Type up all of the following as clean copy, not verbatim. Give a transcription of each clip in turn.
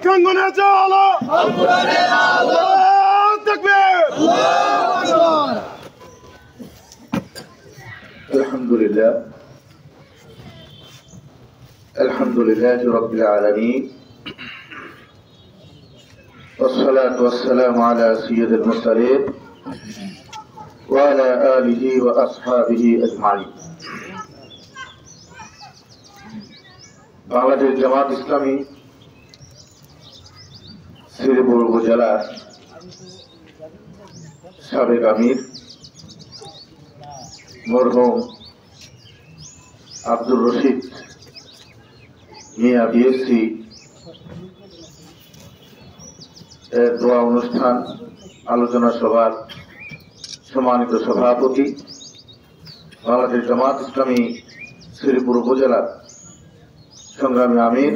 শিক্ষাঙ্গনে চলো আলহামদুলিল্লাহ আলহামদুলিল্লাহ রাব্বিল আলামিন والصلاة والسلام على سيد المرسلين وعلى آله وأصحابه أجمعين বাংলাদেশ জামাত ইসলামী শ্রীপুর উপজেলার সাবেক আমির মরহুম আব্দুর রশিদ মিয়া বিএসসি এর দোয়া অনুষ্ঠান আলোচনা সভার সম্মানিত সভাপতি, বাংলাদেশ জামাত ইসলামী শ্রীপুর উপজেলার সংগ্রামী আমির,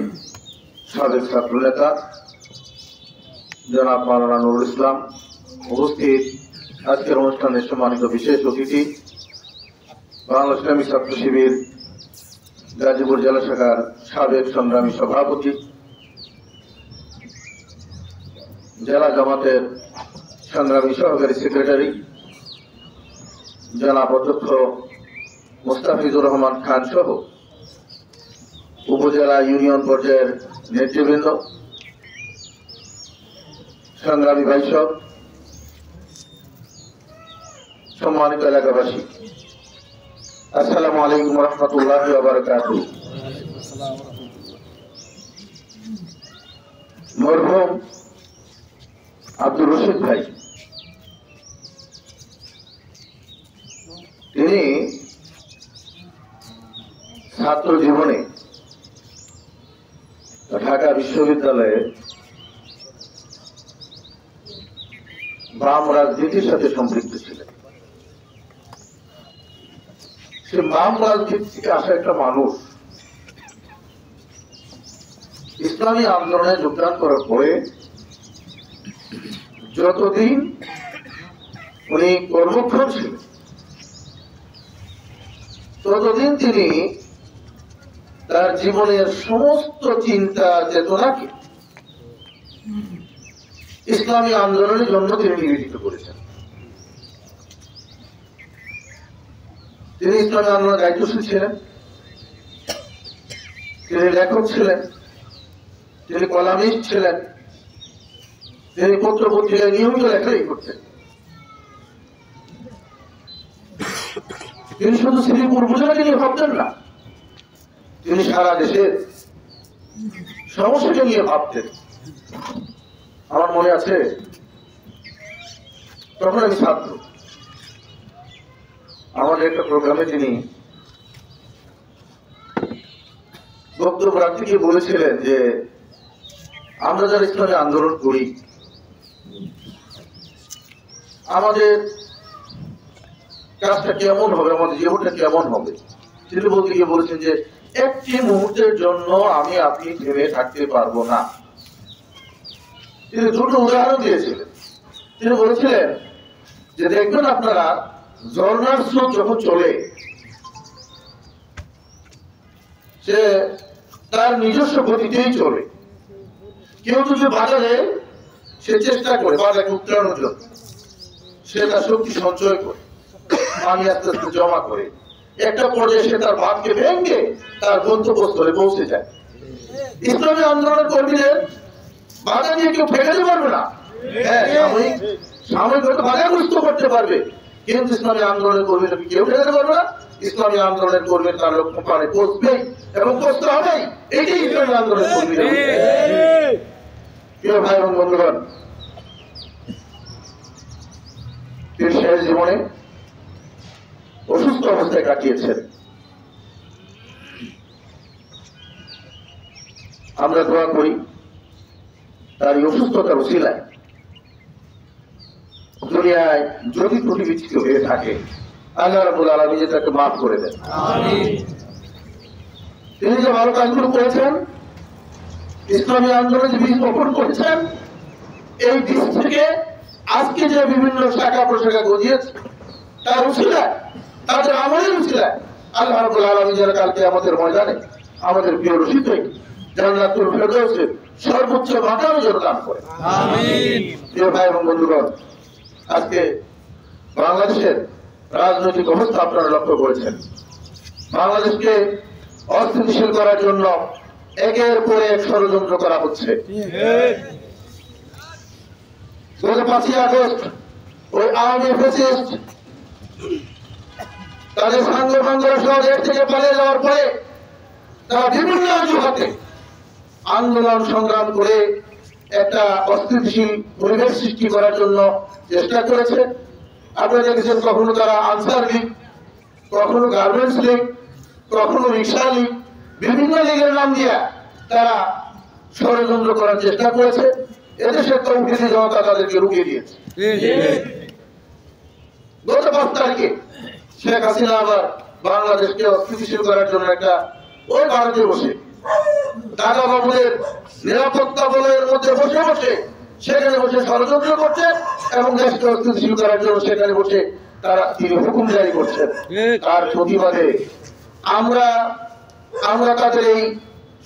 সাবেক ছাত্রনেতা জনাব মাওলানা নুরুল ইসলাম, উপস্থিত আজকের অনুষ্ঠানের সম্মানিত বিশেষ অতিথি, বাংলা ইসলামী ছাত্র শিবির গাজীপুর জেলা শাখার সাবেক সংগ্রামী সভাপতি, জেলা জামাতের সংগ্রামী সহকারী সেক্রেটারি জনাব অধ্যক্ষ মোস্তাফিজুর রহমান খান সহ উপজেলা ইউনিয়ন পর্যায়ের নেতৃবৃন্দ, সংগ্রামী ভাইসব, সম্মানিত এলাকাবাসী, আসসালামু আলাইকুম রহমতুল্লাহি ওয়া বারাকাতুহু। মরহুম আব্দুর রশিদ ভাই তিনি ছাত্র জীবনে ঢাকা বিশ্ববিদ্যালয়ে বাম রাজনীতির সাথে সম্পৃক্ত ছিলেন। সে বাম রাজনীতি থেকে আসা একটা মানুষ ইসলামী আন্দোলনে যোগদান করার পরে যতদিন উনি কর্মক্ষম ছিলেন ততদিন তিনি তার জীবনের সমস্ত চিন্তা চেতনাকে ইসলামী আন্দোলনের জন্য তিনি নিবেদিত করেছেন। তিনি ইসলামী আন্দোলনের দায়িত্বশীল ছিলেন, তিনি লেখক ছিলেন, তিনি কলামিস্ট ছিলেন, তিনি পত্র পত্রিকায় নিয়মিত লেখালেখি করতেন। তিনি শুধু শ্রীপুর উপজেলাকে নিয়ে ভাবতেন না, তিনি সারা দেশের সমস্যাকে নিয়ে ভাবতেন। আমার মনে আছে তখন আমি ছাত্র, আমাদের একটা প্রোগ্রামে তিনি বক্তব্য রাখতে গিয়ে বলেছিলেন যে আমরা যারা ইসলামী আন্দোলন করি আমাদের কাজটা কেমন হবে, আমাদের জীবনটা কেমন হবে। তিনি বলতে গিয়ে বলেছেন যে একটি মুহূর্তের জন্য আমি আপনি থেমে থাকতে পারবো না। তিনি দুটো উদাহরণ দিয়েছিলেন। তিনি বলেছিলেন যে দেখবেন আপনারা ঝর্ণার স্রোত যখন চলে সে তার নিজস্ব গতিতেই চলে। কেউ যদি বাজারে সে চেষ্টা করে বাজারকে উত্তরানোর জন্য, সে তার শক্তি সঞ্চয় করে পানি আস্তে আস্তে জমা করে একটা পর্যায়ে সে তার বাঁধকে ভেঙে তার গন্তব্যস্থলে পৌঁছে যায়। ইসলামী আন্দোলনের কর্মীদের বাধা নিয়ে কেউ ফেলে পারবে না। হ্যাঁ, সাময়িক হয়তো বাধাগ্রস্ত করতে পারবে, কিন্তু ইসলামী আন্দোলনের কর্মীদেরকে কেউ ফেলে পারবে না। ইসলামী আন্দোলনের কর্মী তার লক্ষ্য পারে পৌঁছবেই এবং পৌঁছতে হবেই। এটাই ইসলামী আন্দোলনের কর্মীরা। প্রিয় ভাই এবং বন্ধুগণ, তিনি শেষ জীবনে অসুস্থ অবস্থায় কাটিয়েছেন। আমরা দোয়া করি তার এই অসুস্থতার উসিলায় দুনিয়ায় যদি ত্রুটি বিচ্ছিন্ন হয়ে থাকে আল্লাহ রাব্বুল আলামিন তাকে মাফ করে দেন। তিনি যে ভালো কাজগুলো করেছেন, ইসলামী আন্দোলনে যে বীজ বপন করেছেন, এই বীজ থেকে আজকে যে বিভিন্ন শাখা প্রশাখা গজিয়েছে তার উসিলায়, তাদের আমলের উসিলায় আল্লাহ রাব্বুল আলামিন যেন কালকে আমাদের ময়দানে আমাদের প্রিয় রশিদ ভাই জান্নাতুল ফেরদৌসের সর্বোচ্চ মাকাম যেন দান করে। আমিন। প্রিয় ভাই এবং বন্ধুগণ, আজকে বাংলাদেশের রাজনৈতিক অবস্থা আপনারা লক্ষ্য করেছেন। বাংলাদেশকে অস্থিতিশীল করার জন্য একের পর এক ষড়যন্ত্র করা হচ্ছে। গত 5ই আগস্ট ওই আওয়ামী ফ্যাসিস্ট তাদের সাংগঠনরা সহ দেশ থেকে পালিয়ে যাওয়ার পরে তারা বিভিন্ন অজুহাতে আন্দোলন সংগ্রাম করে একটা অস্থিতিশীল পরিবেশ সৃষ্টি করার জন্য চেষ্টা করেছে। আপনারা দেখেছেন কখনো তারা আনসার লীগ, কখনো গার্মেন্টস লীগ, কখনো রিক্সা লীগ, বিভিন্ন লীগের নাম দিয়ে তারা ষড়যন্ত্র করার চেষ্টা করেছে। এদেশের তৌহিদি জনতা তাদেরকে রুখিয়ে দিয়েছে। গত 5 তারিখে শেখ হাসিনা আবার বাংলাদেশকে অস্থিতিশীল করার জন্য একটা ওই ভারতে বসে দাদা বাবুদের নিরাপত্তা বলয়ের মধ্যে বসে বসে সেখানে বসে ষড়যন্ত্র করছে এবং দেশকে অস্থিতিশীল করার জন্য সেখানে বসে তিনি হুকুম জারি করছেন। তার প্রতিবাদে আমরা তাদের এই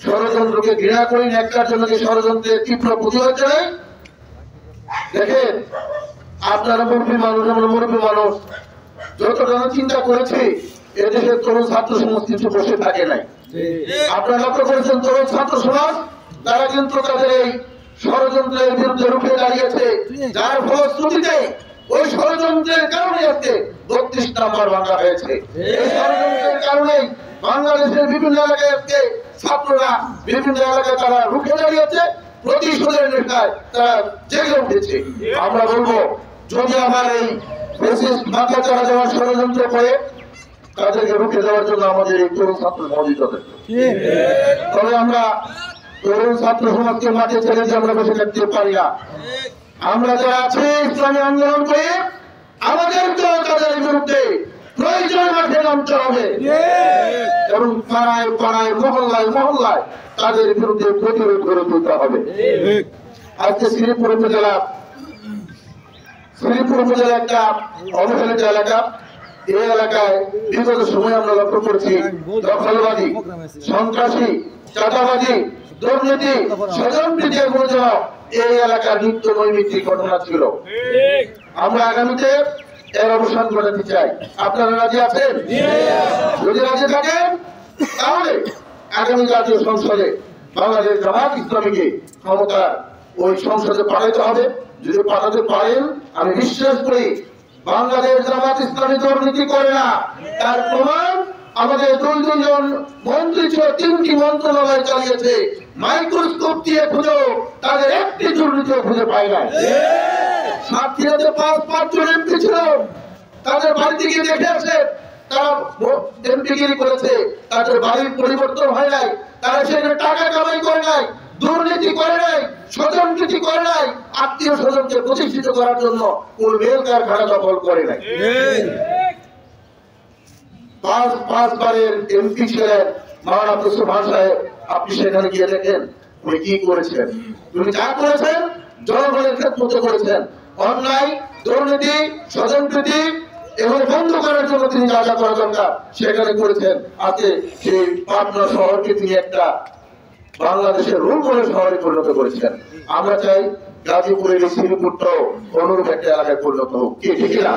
ষড়যন্ত্রকে ঘৃণা করি না, একটার জন্য যে ষড়যন্ত্রের তীব্র প্রতিবাদ জানাই। দেখেন, আপনারা মুরব্বী মানুষ, আমরা মুরব্বী মানুষ, যতটা চিন্তা করেছি এদেশের তরুণ ছাত্র সমাজ কিন্তু বসে থাকে নাই। আপনারা লক্ষ্য করেছেন তরুণ ছাত্র সমাজ তারা কিন্তু তাদের এই ষড়যন্ত্রের বিরুদ্ধে রুখে দাঁড়িয়েছে, যার ফলশ্রুতিতে ওই ষড়যন্ত্রের কারণে আজকে 32 নম্বর ভাঙা হয়েছে। এই ষড়যন্ত্রের কারণেই বাংলাদেশের বিভিন্ন এলাকায় আজকে ছাত্ররা বিভিন্ন এলাকায় তারা রুখে দাঁড়িয়েছে, প্রতিশোধের নেশায় তারা জেগে উঠেছে। আমরা বলবো, যদি আমার এই ফ্যাসিস্ট মাথা চাড়া দেওয়ার ষড়যন্ত্র করে তাদেরকে রুখে দেওয়ার জন্য আমাদের এই তরুণ ছাত্র সমাজ যথেষ্ট। তবে আমরা তরুণ ছাত্র সমাজকে মাঠে ছেড়ে যে আমরা বসে থাকতে পারি না। আমরা যারা আছি ইসলামী আন্দোলন করে আমাদেরকেও তাদের বিরুদ্ধে প্রয়োজন মাঠে নামতে হবে এবং পাড়ায় পাড়ায় মহল্লায় মহল্লায় তাদের বিরুদ্ধে প্রতিরোধ করে তুলতে হবে। আজকে শ্রীপুর উপজেলা একটা অবহেলিত এলাকা। এই এলাকায় বিগত সময় আমরা লক্ষ্য করেছি দখলবাদী, সন্ত্রাসী, চাঁদাবাজি, দুর্নীতি, স্বজনপ্রীতি এগুলো যেন এই এলাকার নিত্য নৈমিত্তিক ঘটনা ছিল। আমরা আগামীতে এর অবসান ঘটাতে চাই। আপনারা রাজি আছেন? যদি রাজি থাকেন তাহলে আগামী জাতীয় সংসদে বাংলাদেশ জামাত ইসলামীকে ক্ষমতার ওই সংসদে পাঠাতে হবে। যদি পাঠাতে পারেন, আমি বিশ্বাস করি বাংলাদেশ জামাত ইসলামী দুর্নীতি করে না। তার প্রমাণ আমাদের 2 জন মন্ত্রী ছিল, 3টি মন্ত্রণালয় চালিয়েছে, মাইক্রোস্কোপ দিয়ে খুঁজে তাদের একটি দুর্নীতিও খুঁজে পায় না। সাতক্ষীরাতে 5 জন এমপি ছিল, তাদের বাড়িতে গিয়ে দেখে আসে তারা এমপিগিরি করেছে, তাদের বাড়ির পরিবর্তন হয় নাই, তারা সেখানে টাকা কামাই করে নাই, দুর্নীতি করে নাই, স্বজনপ্রীতি করে নাই, আত্মীয় স্বজনকে প্রতিষ্ঠিত করার জন্য কোন রেল কারখানা দখল করে নাই। 5 বারের এমপি ছিলেন মাওলানা মুস্তফা সাহেব। আপনি সেখানে গিয়ে দেখেন উনি কি করেছেন। উনি যা করেছেন জনগণের ক্ষেত্রে করেছেন। অন্যায়, দুর্নীতি, স্বজনপ্রীতি এগুলো বন্ধ করার জন্য তিনি যা যা করা দরকার সেখানে করেছেন। আজকে সেই পাটনা শহরকে তিনি একটা বাংলাদেশের রূপ বলে শহরে পরিণত করেছেন। আমরা চাই গাজীপুরের শ্রীপুরটাও অনুরূপ একটা এলাকায় পরিণত হোক। কি ঠিক না?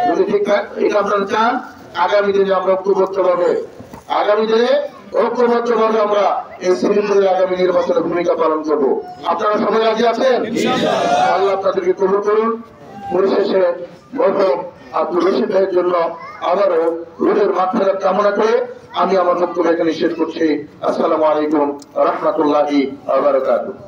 যদি ঠিক এটা আপনারা চান, আগামী দিনে আমরা ঐক্যবদ্ধভাবে আমরা এই শ্রীপুরের আগামী নির্বাচনে ভূমিকা পালন করবো। আপনারা সবাই রাজি আছেন? আল্লাহ আপনাদেরকে কবুল করুন। পরিশেষে মরহুম আব্দুর রশিদ ভাইয়ের জন্য আবারও রুহের মাগফিরাত কামনা করে আমি আমার বক্তব্য এখানে শেষ করছি। আসসালামু আলাইকুম ওয়া রাহমাতুল্লাহি ওয়া বারাকাতুহু।